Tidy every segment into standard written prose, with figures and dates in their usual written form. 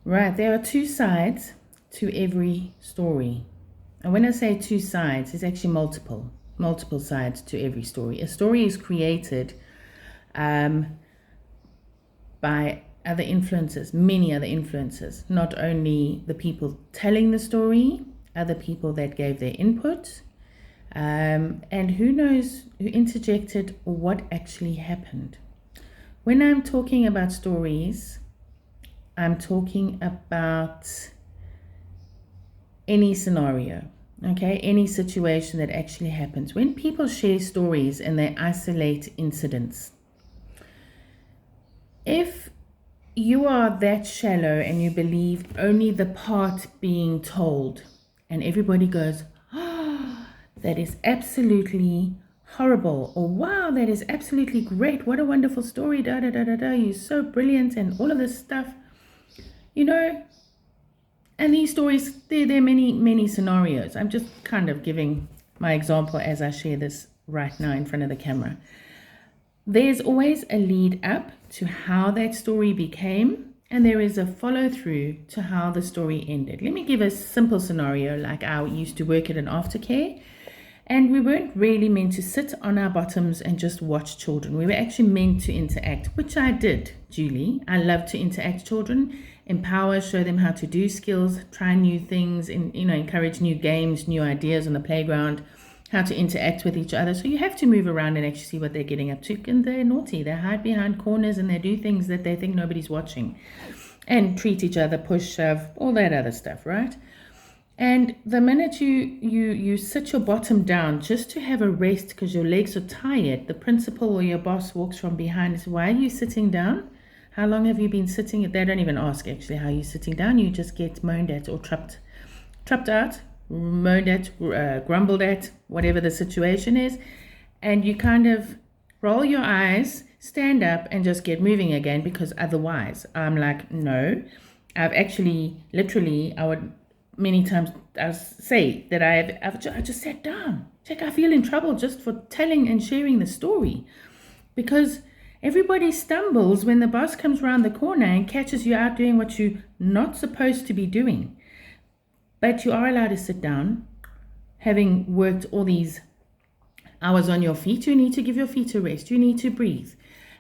Right, there are two sides to every story. And when I say two sides, it's actually multiple sides to every story. A story is created by other influences, many other influences, not only the people telling the story, other people that gave their input, and who knows who interjected or what actually happened. When I'm talking about stories, I'm talking about any scenario, okay, any situation that actually happens. When people share stories and they isolate incidents, if you are that shallow and you believe only the part being told, and everybody goes, oh, that is absolutely horrible, or wow, that is absolutely great, what a wonderful story, da da da da da, you're so brilliant, and all of this stuff, you know. And these stories, there are many scenarios. I'm just kind of giving my example as I share this right now in front of the camera. There's always a lead up to how that story became, and there is a follow through to how the story ended. Let me give a simple scenario. Like, I used to work at an aftercare, and we weren't really meant to sit on our bottoms and just watch children. We were actually meant to interact, which I did, Julie. I love to interact children, empower, show them how to do skills, try new things, and encourage new games, new ideas on the playground, how to interact with each other. So you have to move around and actually see what they're getting up to. And they're naughty. They hide behind corners and they do things that they think nobody's watching, and treat each other, push, shove, all that other stuff, right? And the minute you sit your bottom down just to have a rest because your legs are tired, the principal or your boss walks from behind and says, why are you sitting down? How long have you been sitting? They don't even ask actually how you're sitting down. You just get moaned at or trapped out, moaned at, grumbled at, whatever the situation is. And you kind of roll your eyes, stand up, and just get moving again, because otherwise I'm like, no. I've actually, literally, I would many times say that I just sat down. Check, I feel in trouble just for telling and sharing the story, because everybody stumbles when the boss comes around the corner and catches you out doing what you're not supposed to be doing. But you are allowed to sit down. Having worked all these hours on your feet, you need to give your feet a rest. You need to breathe.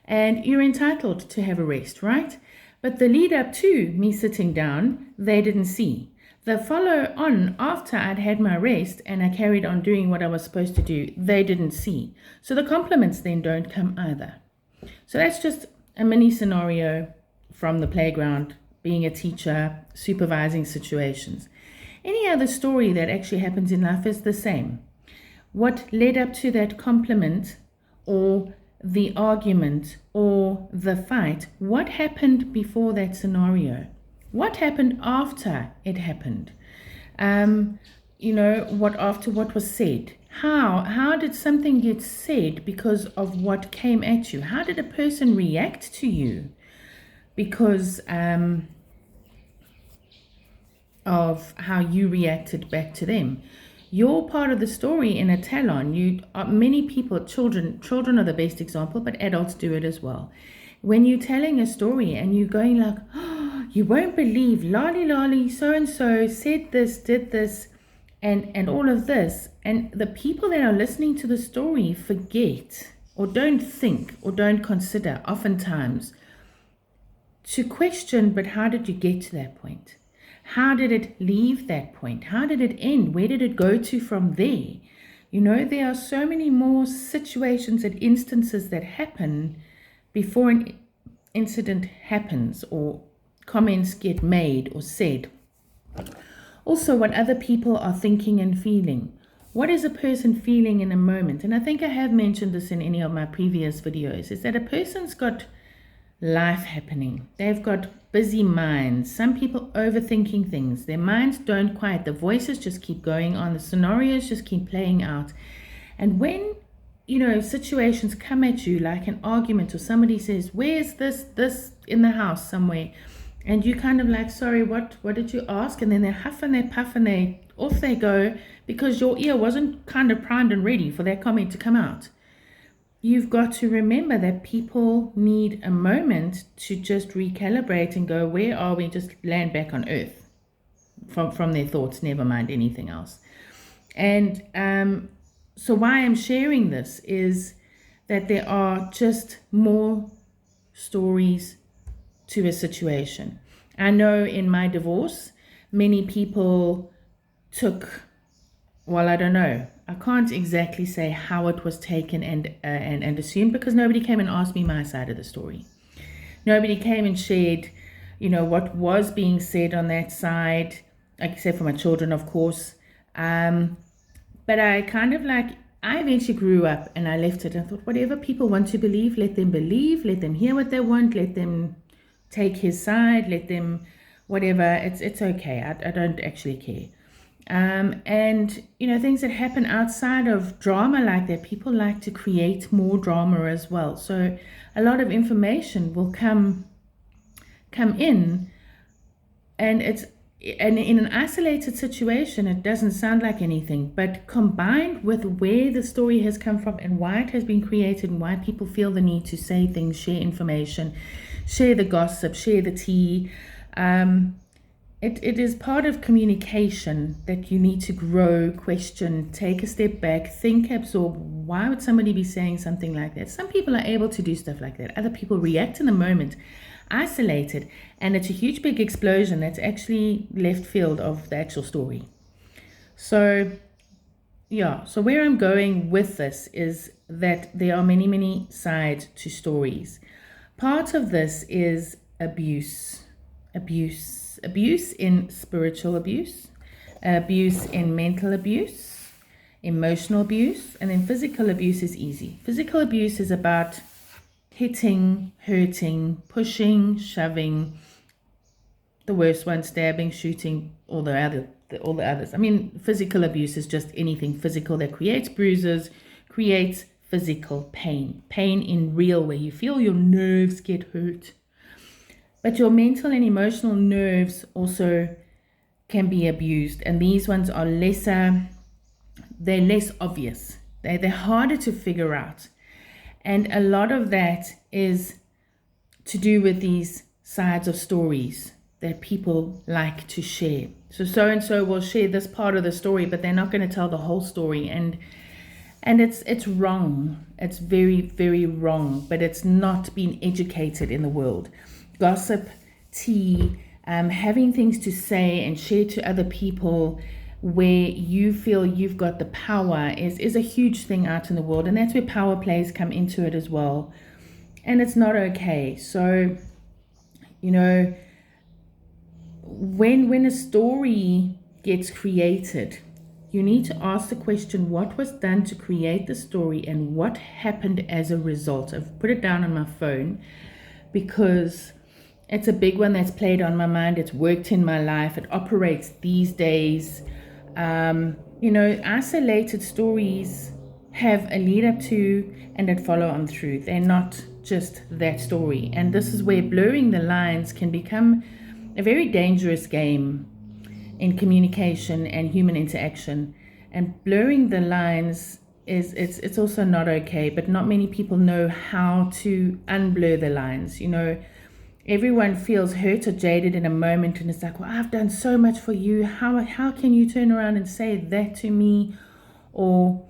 And you're entitled to have a rest, right? But the lead up to me sitting down, they didn't see. The follow on after I'd had my rest and I carried on doing what I was supposed to do, they didn't see. So the compliments then don't come either. So that's just a mini scenario from the playground, being a teacher, supervising situations. Any other story that actually happens in life is the same. What led up to that compliment or the argument or the fight? What happened before that scenario? What happened after it happened? What after what was said? How did something get said because of what came at you? How did a person react to you because of how you reacted back to them? You're part of the story in a tell-on. Many people, children are the best example, but adults do it as well. When you're telling a story and you're going like, oh, you won't believe, lolly, so-and-so said this, did this, and all of this. And the people that are listening to the story forget or don't think or don't consider oftentimes to question, but how did you get to that point? How did it leave that point? How did it end? Where did it go to from there? There are so many more situations and instances that happen before an incident happens or comments get made or said. Also, what other people are thinking and feeling. What is a person feeling in a moment? And I think I have mentioned this in any of my previous videos, is that a person's got life happening. They've got busy minds. Some people overthinking things. Their minds don't quiet. The voices just keep going on. The scenarios just keep playing out. And when, situations come at you like an argument, or somebody says, where's this in the house somewhere? And you kind of like, sorry, what did you ask? And then they huff and they puff and off they go, because your ear wasn't kind of primed and ready for that comment to come out. you've got to remember that people need a moment to just recalibrate and go, where are we? Just land back on earth from their thoughts, never mind anything else. And so why I'm sharing this is that there are just more stories to a situation. I know in my divorce, many people took, well, I don't know. I can't exactly say how it was taken and assumed, because nobody came and asked me my side of the story. Nobody came and shared, what was being said on that side, except for my children, of course. But I eventually grew up and I left it and thought, whatever people want to believe, let them believe, let them hear what they want, let them take his side, let them, whatever, it's okay. I don't actually care. And, things that happen outside of drama like that, people like to create more drama as well. So a lot of information will come in, and in an isolated situation, it doesn't sound like anything, but combined with where the story has come from and why it has been created and why people feel the need to say things, share information, share the gossip, share the tea, It is part of communication that you need to grow, question, take a step back, think, absorb. Why would somebody be saying something like that? Some people are able to do stuff like that. Other people react in the moment, isolated, and it's a huge big explosion that's actually left field of the actual story. So where I'm going with this is that there are many, many sides to stories. Part of this is abuse in spiritual abuse, abuse in mental abuse, emotional abuse, and then physical abuse is easy. Physical abuse is about hitting, hurting, pushing, shoving, the worst one, stabbing, shooting, all the others. I mean, physical abuse is just anything physical that creates bruises, creates physical pain in real, where you feel your nerves get hurt. But your mental and emotional nerves also can be abused. And these ones are they're less obvious. They're harder to figure out. And a lot of that is to do with these sides of stories that people like to share. So-and-so will share this part of the story, but they're not going to tell the whole story. And it's wrong. It's very, very wrong. But it's not being educated in the world. Gossip, tea, having things to say and share to other people where you feel you've got the power is a huge thing out in the world. And that's where power plays come into it as well. And it's not okay. So, when a story gets created, you need to ask the question, what was done to create the story and what happened as a result? I've put it down on my phone because it's a big one that's played on my mind. It's worked in my life. It operates these days. Isolated stories have a lead up to and that follow on through. They're not just that story. And this is where blurring the lines can become a very dangerous game in communication and human interaction. And blurring the lines it's also not okay, but not many people know how to unblur the lines. Everyone feels hurt or jaded in a moment, and it's like, well, I've done so much for you. How can you turn around and say that to me? Or,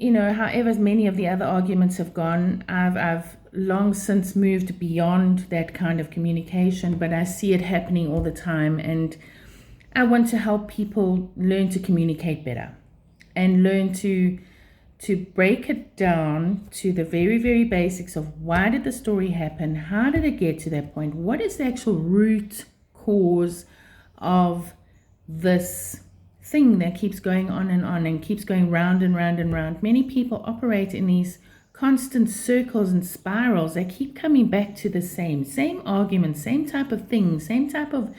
however many of the other arguments have gone, I've long since moved beyond that kind of communication, but I see it happening all the time, and I want to help people learn to communicate better and learn to break it down to the very, very basics of why did the story happen? How did it get to that point? What is the actual root cause of this thing that keeps going on and keeps going round and round and round? Many people operate in these constant circles and spirals. They keep coming back to the same argument, same type of thing, same type of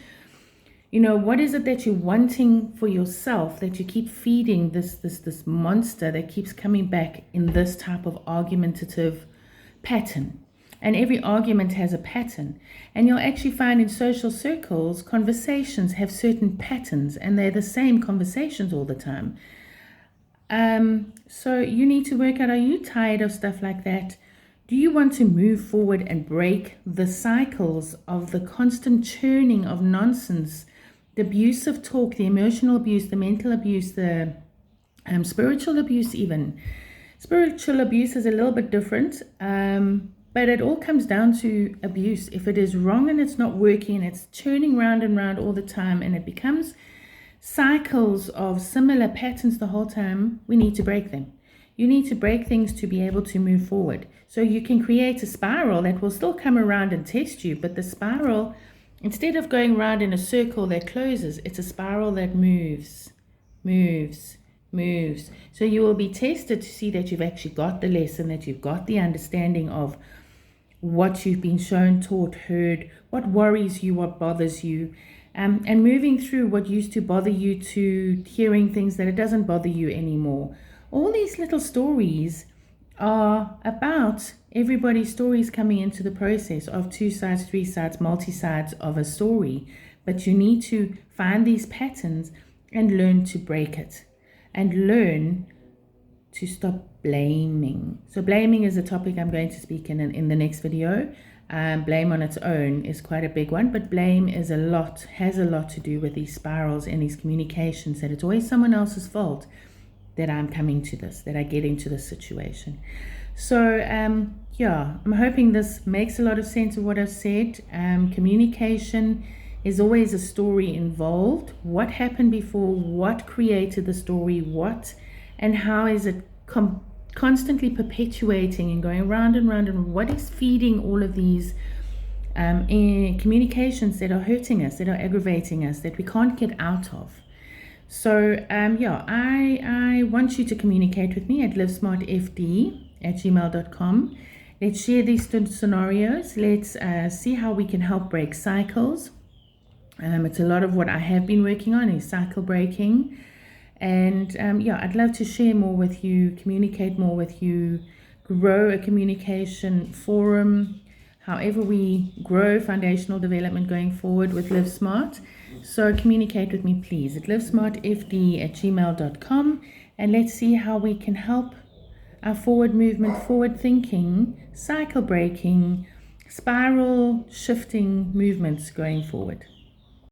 what is it that you're wanting for yourself that you keep feeding this monster that keeps coming back in this type of argumentative pattern? And every argument has a pattern. And you'll actually find in social circles, conversations have certain patterns, and they're the same conversations all the time. So you need to work out, are you tired of stuff like that? Do you want to move forward and break the cycles of the constant churning of nonsense, the abusive talk, the emotional abuse, the mental abuse, the spiritual abuse even? Spiritual abuse is a little bit different, but it all comes down to abuse. If it is wrong and it's not working, it's churning round and round all the time, and it becomes cycles of similar patterns the whole time, we need to break them. You need to break things to be able to move forward. So you can create a spiral that will still come around and test you, but the spiral, instead of going around in a circle that closes, it's a spiral that moves. So you will be tested to see that you've actually got the lesson, that you've got the understanding of what you've been shown, taught, heard, what worries you, what bothers you, and moving through what used to bother you to hearing things that it doesn't bother you anymore. All these little stories are about everybody's stories coming into the process of 2 sides, 3 sides, multi-sides of a story. But you need to find these patterns and learn to break it, and learn to stop blaming. So blaming is a topic I'm going to speak in the next video. Blame on its own is quite a big one, but blame is has a lot to do with these spirals and these communications, that it's always someone else's fault that I'm coming to this, that I get into this situation. So yeah, I'm hoping this makes a lot of sense of what I've said. Communication is always a story involved. What happened before? What created the story? What and how is it constantly perpetuating and going round and round? And what is feeding all of these communications that are hurting us, that are aggravating us, that we can't get out of? So yeah, I want you to communicate with me at livesmartfd@gmail.com. Let's share these scenarios. Let's see how we can help break cycles. It's a lot of what I have been working on is cycle breaking. And yeah, I'd love to share more with you, communicate more with you, grow a communication forum, however we grow foundational development going forward with Live Smart. So communicate with me, please, at livesmartfd@gmail.com, and let's see how we can help our forward movement, forward thinking, cycle breaking, spiral shifting movements going forward.